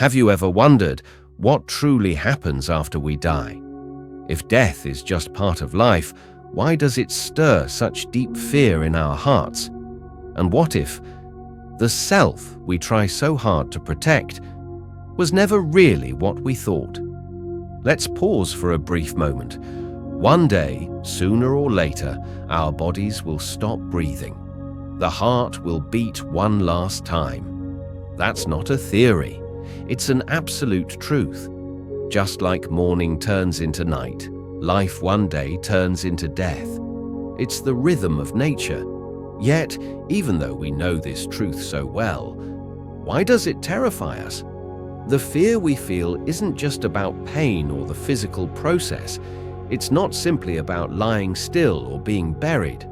Have you ever wondered what truly happens after we die? If death is just part of life, why does it stir such deep fear in our hearts? And what if the self we try so hard to protect was never really what we thought? Let's pause for a brief moment. One day, sooner or later, our bodies will stop breathing. The heart will beat one last time. That's not a theory. It's an absolute truth. Just like morning turns into night, life one day turns into death. It's the rhythm of nature. Yet, even though we know this truth so well, why does it terrify us? The fear we feel isn't just about pain or the physical process. It's not simply about lying still or being buried.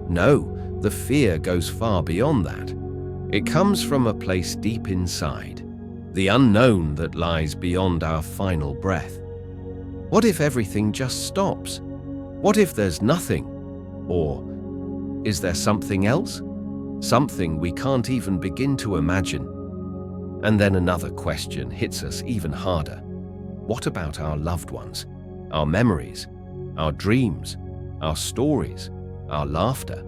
No, the fear goes far beyond that. It comes from a place deep inside, the unknown that lies beyond our final breath. What if everything just stops? What if there's nothing? Or is there something else? Something we can't even begin to imagine. And then another question hits us even harder. What about our loved ones? Our memories? Our dreams? Our stories? Our laughter?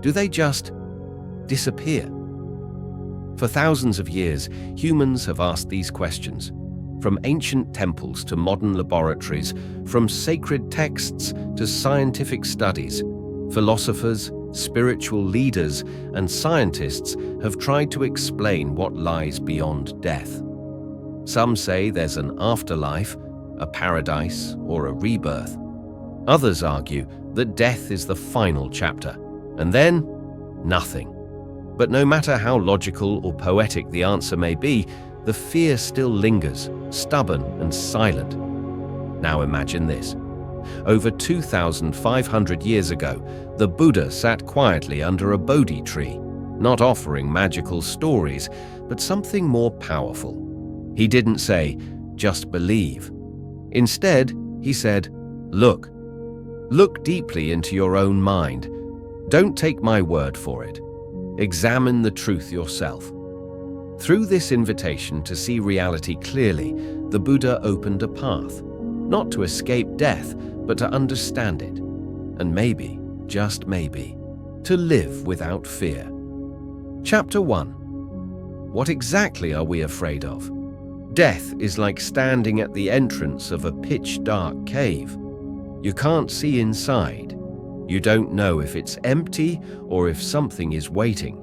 Do they just disappear? For thousands of years, humans have asked these questions. From ancient temples to modern laboratories, from sacred texts to scientific studies, philosophers, spiritual leaders, and scientists have tried to explain what lies beyond death. Some say there's an afterlife, a paradise, or a rebirth. Others argue that death is the final chapter, and then nothing. But no matter how logical or poetic the answer may be, the fear still lingers, stubborn and silent. Now imagine this. Over 2,500 years ago, the Buddha sat quietly under a Bodhi tree, not offering magical stories, but something more powerful. He didn't say, "Just believe." Instead, he said, "Look. Look deeply into your own mind. Don't take my word for it. Examine the truth yourself." Through this invitation to see reality clearly, the Buddha opened a path, not to escape death, but to understand it, and maybe, just maybe, to live without fear. Chapter 1. What exactly are we afraid of? Death is like standing at the entrance of a pitch-dark cave. You can't see inside. You don't know if it's empty or if something is waiting.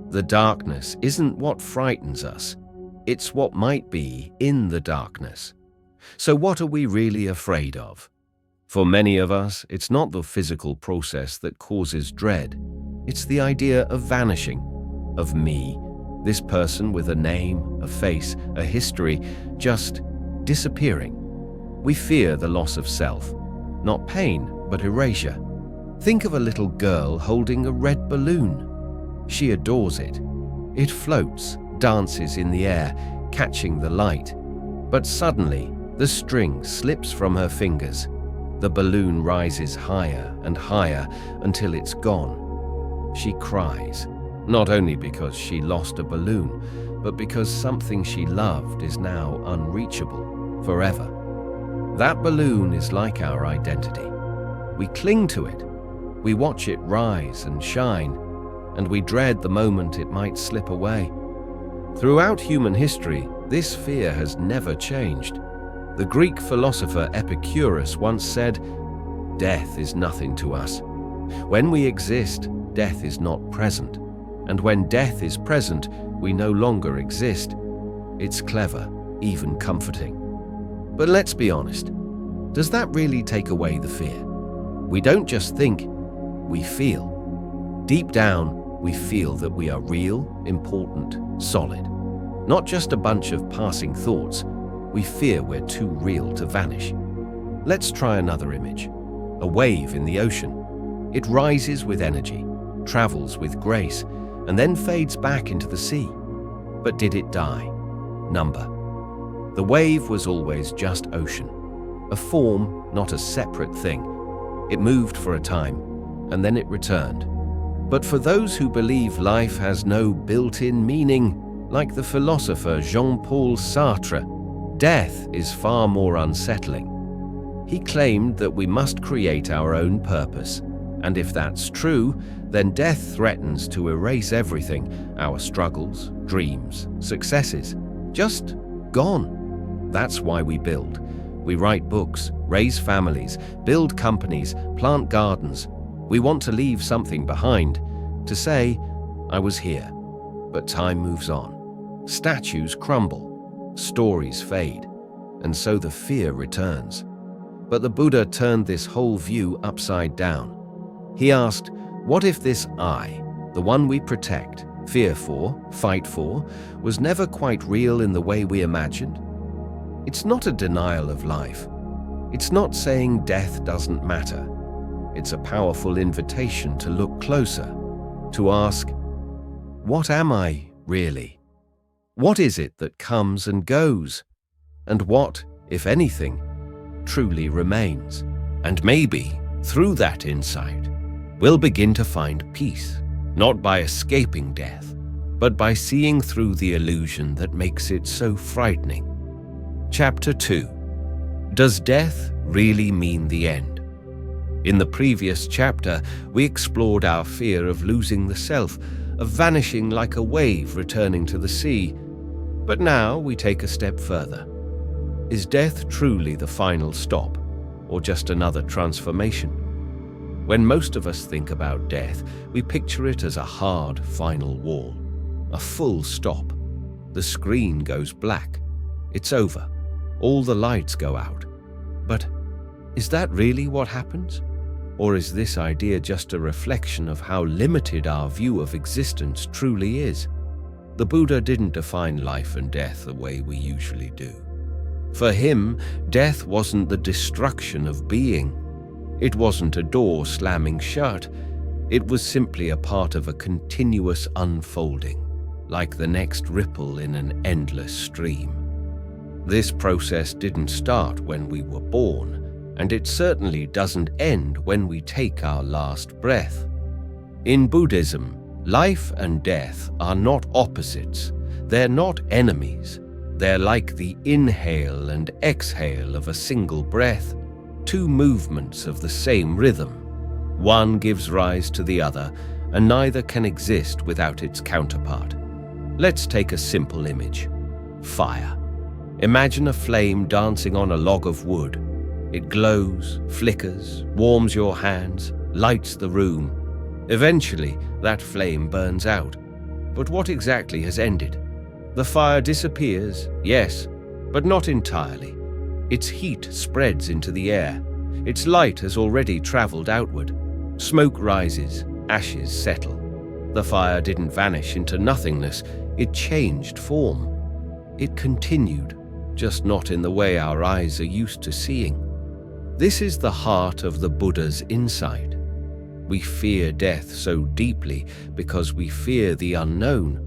The darkness isn't what frightens us. It's what might be in the darkness. So what are we really afraid of? For many of us, it's not the physical process that causes dread. It's the idea of vanishing, of me, this person with a name, a face, a history, just disappearing. We fear the loss of self, not pain, but erasure. Think of a little girl holding a red balloon. She adores it. It floats, dances in the air, catching the light. But suddenly, the string slips from her fingers. The balloon rises higher and higher until it's gone. She cries, not only because she lost a balloon, but because something she loved is now unreachable forever. That balloon is like our identity. We cling to it. We watch it rise and shine, and we dread the moment it might slip away. Throughout human history, this fear has never changed. The Greek philosopher Epicurus once said, "Death is nothing to us. When we exist, death is not present. And when death is present, we no longer exist." It's clever, even comforting. But let's be honest, does that really take away the fear? We don't just think, we feel. Deep down, we feel that we are real, important, solid. Not just a bunch of passing thoughts. We fear we're too real to vanish. Let's try another image. A wave in the ocean. It rises with energy, travels with grace, and then fades back into the sea. But did it die? Number. The wave was always just ocean. A form, not a separate thing. It moved for a time, and then it returned. But for those who believe life has no built-in meaning, Like the philosopher Jean-Paul Sartre, death is far more unsettling. He claimed that we must create our own purpose, and if that's true, then death threatens to erase everything, our struggles, dreams, successes, just gone. That's why we build. We write books, raise families, build companies, plant gardens. We want to leave something behind, to say, I was here. But time moves on. Statues crumble, stories fade, and so the fear returns. But the Buddha turned this whole view upside down. He asked, what if this I, the one we protect, fear for, fight for, was never quite real in the way we imagined? It's not a denial of life. It's not saying death doesn't matter. It's a powerful invitation to look closer, to ask, what am I really? What is it that comes and goes? And what, if anything, truly remains? And maybe, through that insight, we'll begin to find peace, not by escaping death, but by seeing through the illusion that makes it so frightening. Chapter 2. Does death really mean the end? In the previous chapter, we explored our fear of losing the self, of vanishing like a wave returning to the sea. But now we take a step further. Is death truly the final stop, or just another transformation? When most of us think about death, we picture it as a hard final wall, a full stop. The screen goes black. It's over. All the lights go out. But is that really what happens? Or is this idea just a reflection of how limited our view of existence truly is? The Buddha didn't define life and death the way we usually do. For him, death wasn't the destruction of being. It wasn't a door slamming shut. It was simply a part of a continuous unfolding, like the next ripple in an endless stream. This process didn't start when we were born, and it certainly doesn't end when we take our last breath. In Buddhism, life and death are not opposites. They're not enemies. They're like the inhale and exhale of a single breath, two movements of the same rhythm. One gives rise to the other, and neither can exist without its counterpart. Let's take a simple image. Fire. Imagine a flame dancing on a log of wood. It glows, flickers, warms your hands, lights the room. Eventually, that flame burns out. But what exactly has ended? The fire disappears, yes, but not entirely. Its heat spreads into the air. Its light has already traveled outward. Smoke rises, ashes settle. The fire didn't vanish into nothingness. It changed form. It continued, just not in the way our eyes are used to seeing. This is the heart of the Buddha's insight. We fear death so deeply because we fear the unknown.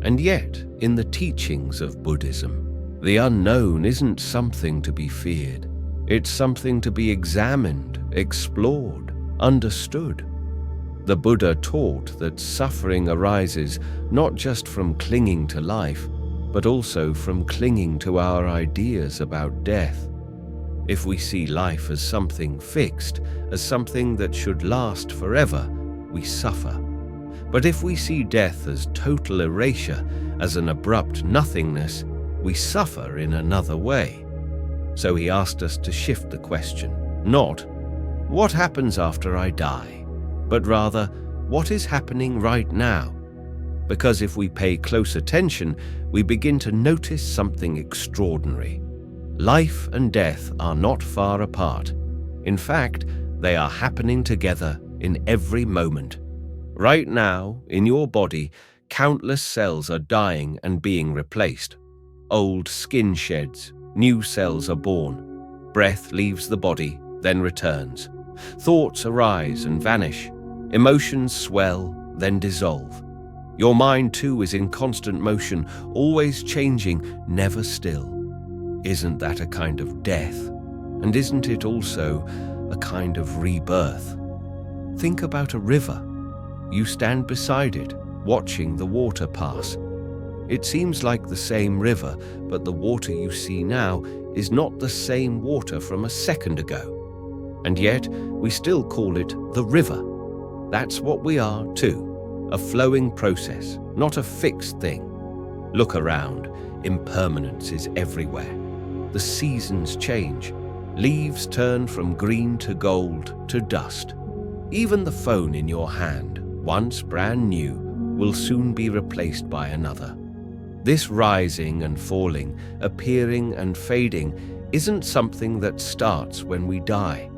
And yet, in the teachings of Buddhism, the unknown isn't something to be feared. It's something to be examined, explored, understood. The Buddha taught that suffering arises not just from clinging to life, but also from clinging to our ideas about death. If we see life as something fixed, as something that should last forever, we suffer. But if we see death as total erasure, as an abrupt nothingness, we suffer in another way. So he asked us to shift the question, not, what happens after I die? But rather, what is happening right now? Because if we pay close attention, we begin to notice something extraordinary. Life and death are not far apart. In fact, they are happening together in every moment. Right now, in your body, countless cells are dying and being replaced. Old skin sheds, new cells are born. Breath leaves the body, then returns. Thoughts arise and vanish. Emotions swell, then dissolve. Your mind too is in constant motion, always changing, never still. Isn't that a kind of death? And isn't it also a kind of rebirth? Think about a river. You stand beside it, watching the water pass. It seems like the same river, but the water you see now is not the same water from a second ago. And yet, we still call it the river. That's what we are too, a flowing process, not a fixed thing. Look around, impermanence is everywhere. The seasons change. Leaves turn from green to gold to dust. Even the phone in your hand, once brand new, will soon be replaced by another. This rising and falling, appearing and fading, isn't something that starts when we die.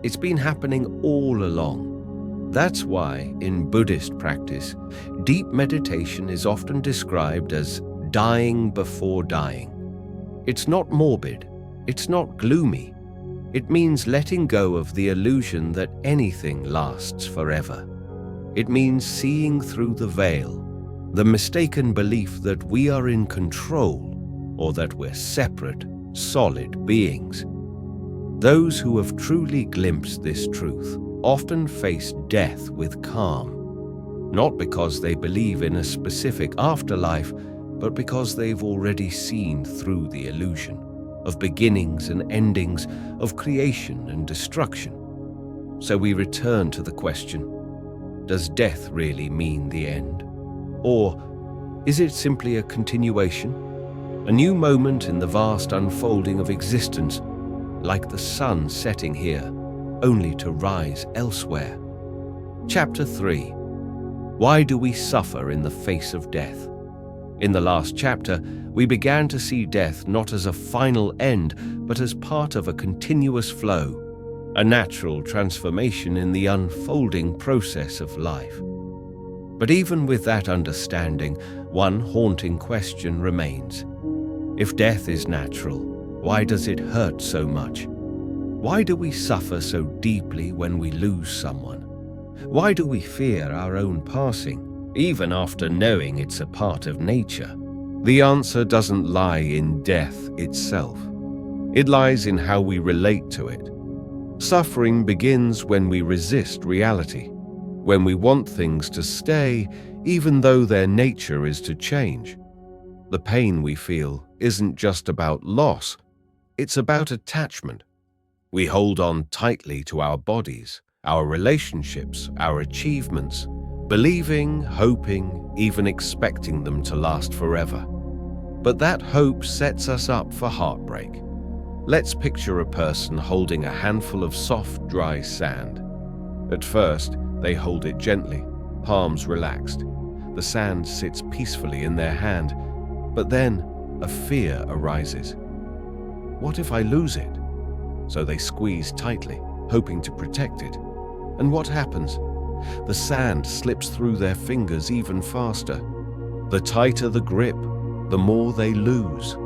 It's been happening all along. That's why, in Buddhist practice, deep meditation is often described as dying before dying. It's not morbid, it's not gloomy. It means letting go of the illusion that anything lasts forever. It means seeing through the veil, the mistaken belief that we are in control or that we're separate, solid beings. Those who have truly glimpsed this truth often face death with calm, not because they believe in a specific afterlife, but because they've already seen through the illusion of beginnings and endings, of creation and destruction. So we return to the question, does death really mean the end? Or is it simply a continuation? A new moment in the vast unfolding of existence, like the sun setting here, only to rise elsewhere. Chapter 3. Why do we suffer in the face of death? In the last chapter, we began to see death not as a final end, but as part of a continuous flow, a natural transformation in the unfolding process of life. But even with that understanding, one haunting question remains. If death is natural, why does it hurt so much? Why do we suffer so deeply when we lose someone? Why do we fear our own passing, even after knowing it's a part of nature? The answer doesn't lie in death itself. It lies in how we relate to it. Suffering begins when we resist reality, when we want things to stay, even though their nature is to change. The pain we feel isn't just about loss, it's about attachment. We hold on tightly to our bodies, our relationships, our achievements, believing, hoping, even expecting them to last forever. But that hope sets us up for heartbreak. Let's picture a person holding a handful of soft, dry sand. At first, they hold it gently, palms relaxed. The sand sits peacefully in their hand, but then a fear arises. What if I lose it? So they squeeze tightly, hoping to protect it. And what happens? The sand slips through their fingers even faster. The tighter the grip, the more they lose.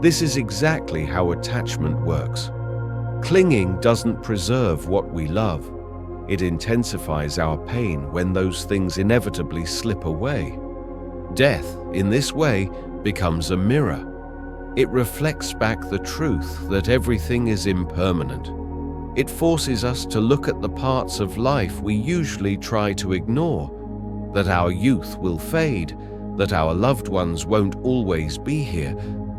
This is exactly how attachment works. Clinging doesn't preserve what we love. It intensifies our pain when those things inevitably slip away. Death, in this way, becomes a mirror. It reflects back the truth that everything is impermanent. It forces us to look at the parts of life we usually try to ignore, that our youth will fade, that our loved ones won't always be here,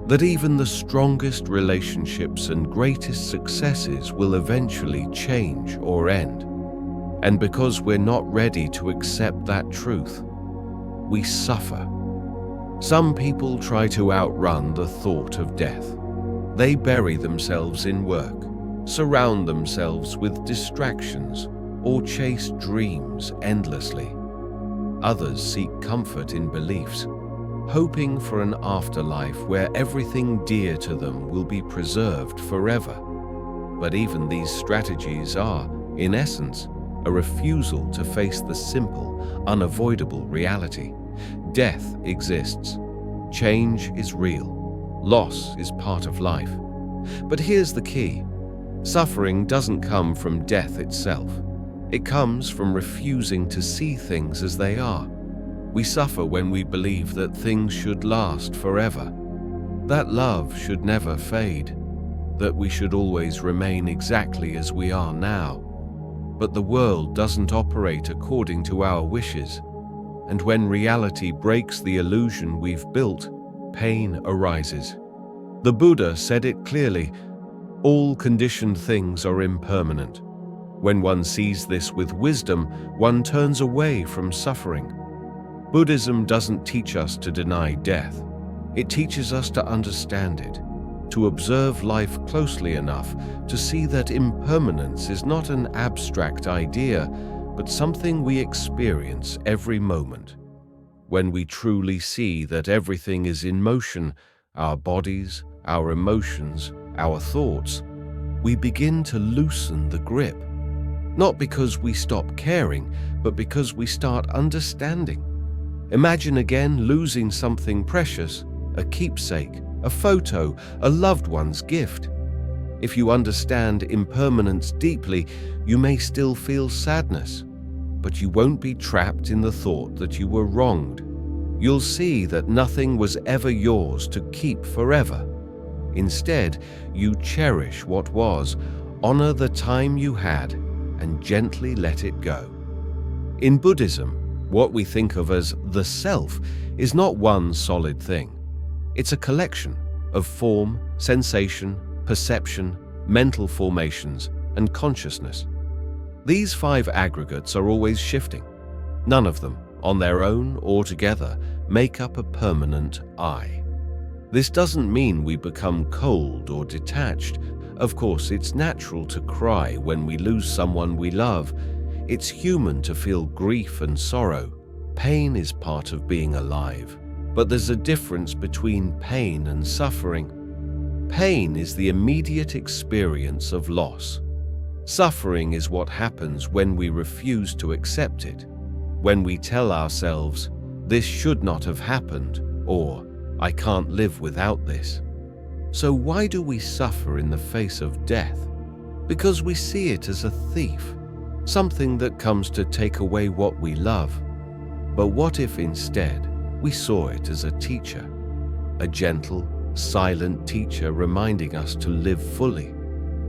that even the strongest relationships and greatest successes will eventually change or end. And because we're not ready to accept that truth, we suffer. Some people try to outrun the thought of death. They bury themselves in work, surround themselves with distractions, or chase dreams endlessly. Others seek comfort in beliefs, hoping for an afterlife where everything dear to them will be preserved forever. But even these strategies are, in essence, a refusal to face the simple, unavoidable reality. Death exists. Change is real. Loss is part of life. But here's the key. Suffering doesn't come from death itself. It comes from refusing to see things as they are. We suffer when we believe that things should last forever, that love should never fade, that we should always remain exactly as we are now. But the world doesn't operate according to our wishes, And when reality breaks the illusion we've built, pain arises. The Buddha said it clearly: all conditioned things are impermanent. When one sees this with wisdom, one turns away from suffering. Buddhism doesn't teach us to deny death. It teaches us to understand it, to observe life closely enough to see that impermanence is not an abstract idea, but something we experience every moment. When we truly see that everything is in motion, our bodies, our emotions, our thoughts, we begin to loosen the grip. Not because we stop caring, but because we start understanding. Imagine again losing something precious, a keepsake, a photo, a loved one's gift. If you understand impermanence deeply, you may still feel sadness, but you won't be trapped in the thought that you were wronged. You'll see that nothing was ever yours to keep forever. Instead, you cherish what was, honor the time you had, and gently let it go. In Buddhism, what we think of as the self is not one solid thing. It's a collection of form, sensation, perception, mental formations, and consciousness. These 5 aggregates are always shifting. None of them, on their own or together, make up a permanent I. This doesn't mean we become cold or detached. Of course, it's natural to cry when we lose someone we love. It's human to feel grief and sorrow. Pain is part of being alive. But there's a difference between pain and suffering. Pain is the immediate experience of loss. Suffering is what happens when we refuse to accept it, when we tell ourselves, "This should not have happened," or "I can't live without this." So why do we suffer in the face of death? Because we see it as a thief, something that comes to take away what we love. But what if instead we saw it as a teacher, a gentle, silent teacher reminding us to live fully,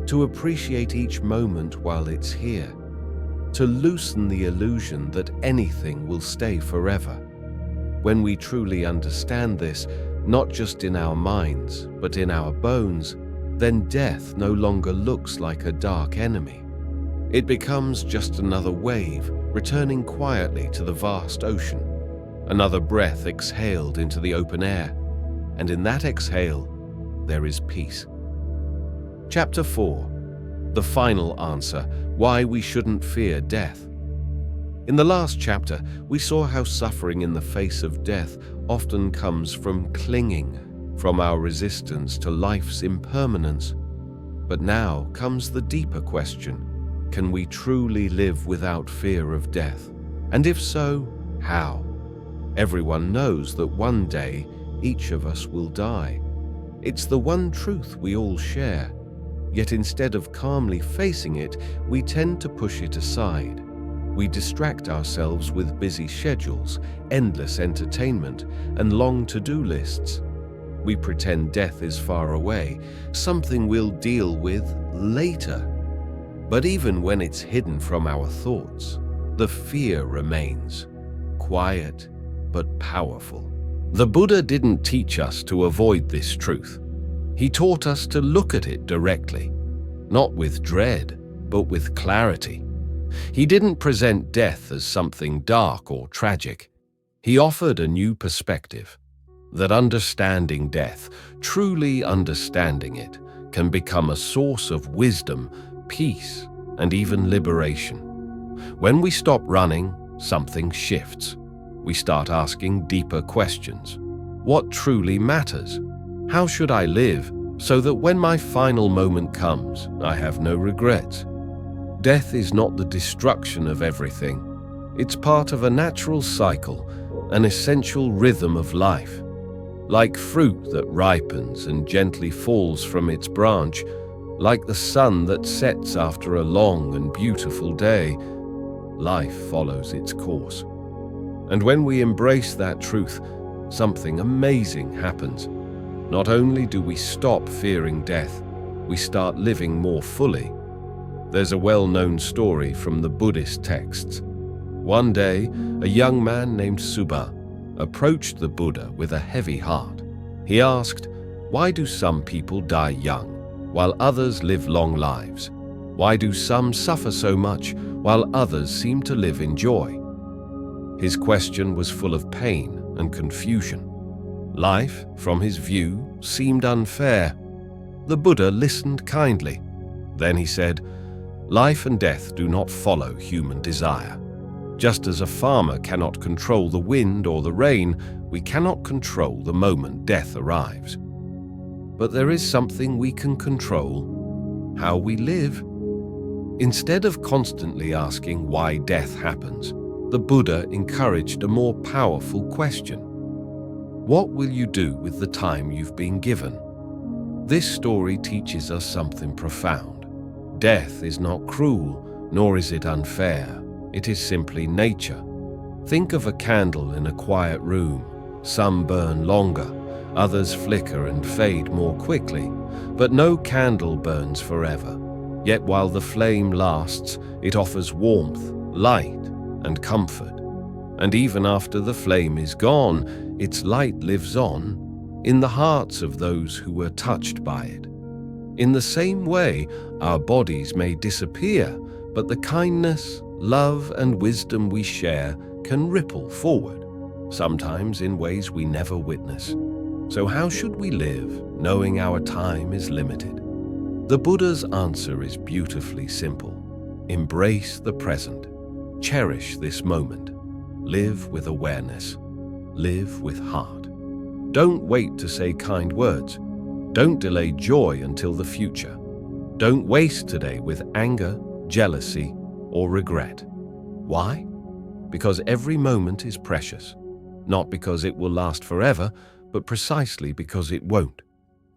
to appreciate each moment while it's here, to loosen the illusion that anything will stay forever? When we truly understand this, not just in our minds, but in our bones, then death no longer looks like a dark enemy. It becomes just another wave returning quietly to the vast ocean, another breath exhaled into the open air, and in that exhale, there is peace. Chapter 4. The final answer: why we shouldn't fear death. In the last chapter, we saw how suffering in the face of death often comes from clinging, from our resistance to life's impermanence. But now comes the deeper question: can we truly live without fear of death? And if so, how? Everyone knows that one day each of us will die. It's the one truth we all share. Yet instead of calmly facing it, we tend to push it aside. We distract ourselves with busy schedules, endless entertainment, and long to-do lists. We pretend death is far away, something we'll deal with later. But even when it's hidden from our thoughts, the fear remains, quiet but powerful. The Buddha didn't teach us to avoid this truth. He taught us to look at it directly, not with dread, but with clarity. He didn't present death as something dark or tragic. He offered a new perspective, that understanding death, truly understanding it, can become a source of wisdom, peace, and even liberation. When we stop running, something shifts. We start asking deeper questions. What truly matters? How should I live so that when my final moment comes, I have no regrets? Death is not the destruction of everything. It's part of a natural cycle, an essential rhythm of life. Like fruit that ripens and gently falls from its branch, like the sun that sets after a long and beautiful day, life follows its course. And when we embrace that truth, something amazing happens. Not only do we stop fearing death, we start living more fully. There's a well-known story from the Buddhist texts. One day, a young man named Suba approached the Buddha with a heavy heart. He asked, "Why do some people die young, while others live long lives? Why do some suffer so much, while others seem to live in joy?" His question was full of pain and confusion. Life, from his view, seemed unfair. The Buddha listened kindly. Then he said, "Life and death do not follow human desire. Just as a farmer cannot control the wind or the rain, we cannot control the moment death arrives. But there is something we can control: how we live." Instead of constantly asking why death happens, the Buddha encouraged a more powerful question. What will you do with the time you've been given? This story teaches us something profound. Death is not cruel, nor is it unfair. It is simply nature. Think of a candle in a quiet room. Some burn longer, others flicker and fade more quickly, but no candle burns forever. Yet while the flame lasts, it offers warmth, light, and comfort. And even after the flame is gone, its light lives on in the hearts of those who were touched by it. In the same way, our bodies may disappear, but the kindness, love, and wisdom we share can ripple forward, sometimes in ways we never witness. So how should we live, knowing our time is limited? The Buddha's answer is beautifully simple. Embrace the present. Cherish this moment. Live with awareness. Live with heart. Don't wait to say kind words. Don't delay joy until the future. Don't waste today with anger, jealousy, or regret. Why? Because every moment is precious. Not because it will last forever, but precisely because it won't.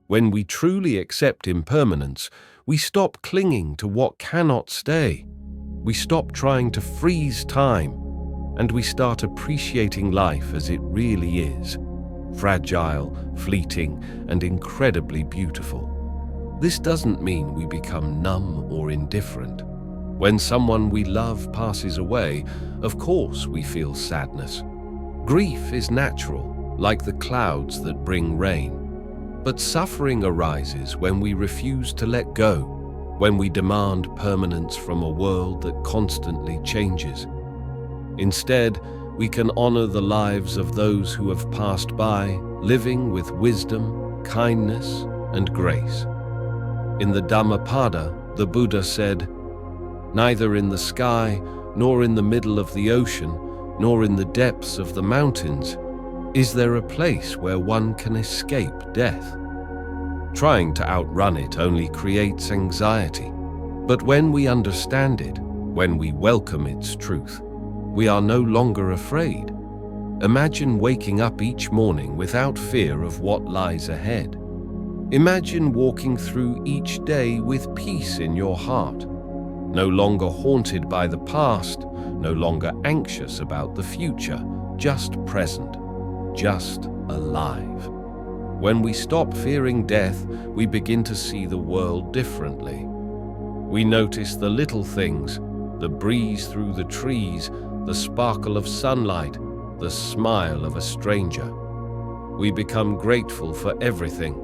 When we truly accept impermanence, we stop clinging to what cannot stay. We stop trying to freeze time, and we start appreciating life as it really is: fragile, fleeting, and incredibly beautiful. This doesn't mean we become numb or indifferent. When someone we love passes away, of course we feel sadness. Grief is natural, like the clouds that bring rain. But suffering arises when we refuse to let go, when we demand permanence from a world that constantly changes. Instead, we can honor the lives of those who have passed by, living with wisdom, kindness, and grace. In the Dhammapada, the Buddha said, "Neither in the sky, nor in the middle of the ocean, nor in the depths of the mountains, is there a place where one can escape death. Trying to outrun it only creates anxiety. But when we understand it, when we welcome its truth, we are no longer afraid. Imagine waking up each morning without fear of what lies ahead. Imagine walking through each day with peace in your heart, no longer haunted by the past, no longer anxious about the future, just present, just alive. When we stop fearing death, we begin to see the world differently. We notice the little things, the breeze through the trees, the sparkle of sunlight, the smile of a stranger. We become grateful for everything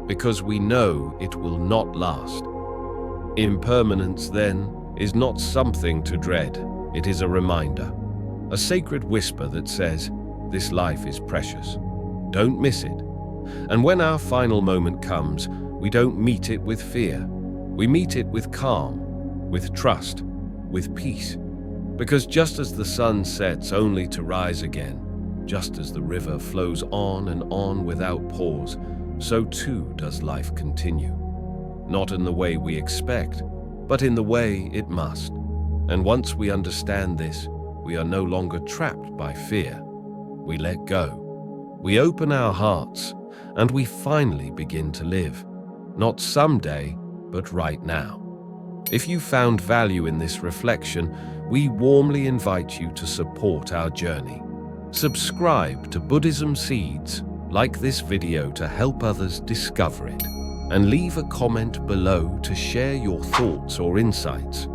because we know it will not last. Impermanence, then, is not something to dread. It is a reminder, a sacred whisper that says, this life is precious. Don't miss it. And when our final moment comes, we don't meet it with fear. We meet it with calm, with trust, with peace. Because just as the sun sets only to rise again, just as the river flows on and on without pause, so too does life continue. Not in the way we expect, but in the way it must. And once we understand this, we are no longer trapped by fear. We let go. We open our hearts, and we finally begin to live. Not someday, but right now. If you found value in this reflection, we warmly invite you to support our journey. Subscribe to Buddhism Seeds, like this video to help others discover it, and leave a comment below to share your thoughts or insights.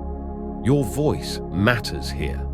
Your voice matters here.